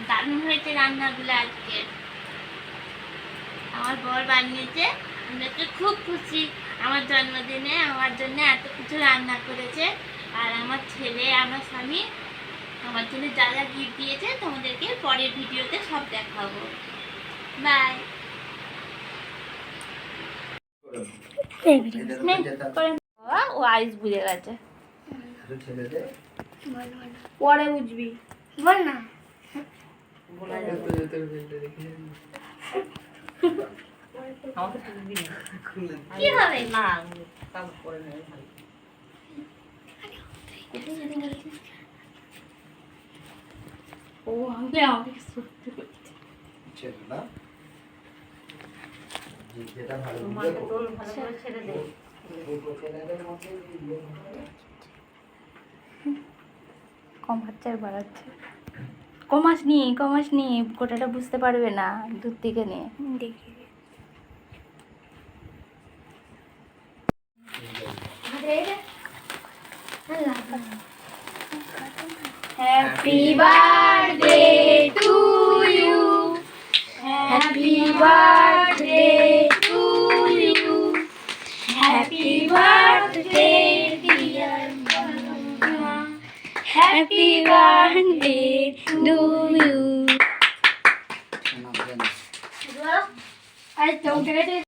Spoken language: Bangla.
দারুণ হয়েছে রান্নাগুলো আজকে। আমার বর বানিয়েছে, আমি তো খুব খুশি। আমার জন্মদিনে আমার জন্য এত কিছু রান্না করেছে। আর আমার ছেলে, আমার স্বামী আমার জন্য যা যা গিফট দিয়েছে তোমাদেরকে পরের ভিডিওতে সব দেখাবো। বাই। ও আইস বুঝে গেছে, পরে বুঝবি। বল না। কি হবে না ও আমি আমাকে সত্যি না যেটা ভালো ছেড়ে দে। কমাচ্চার বাড়াচ্ছে। কমাস নি গোটাটা বুঝতে পারবে না দূর থেকে নিয়ে দেখি। Happy birthday to you, happy birthday to you, happy birthday dear মামা, হ্যাপি বার্থডে টু ইউ। আজ তো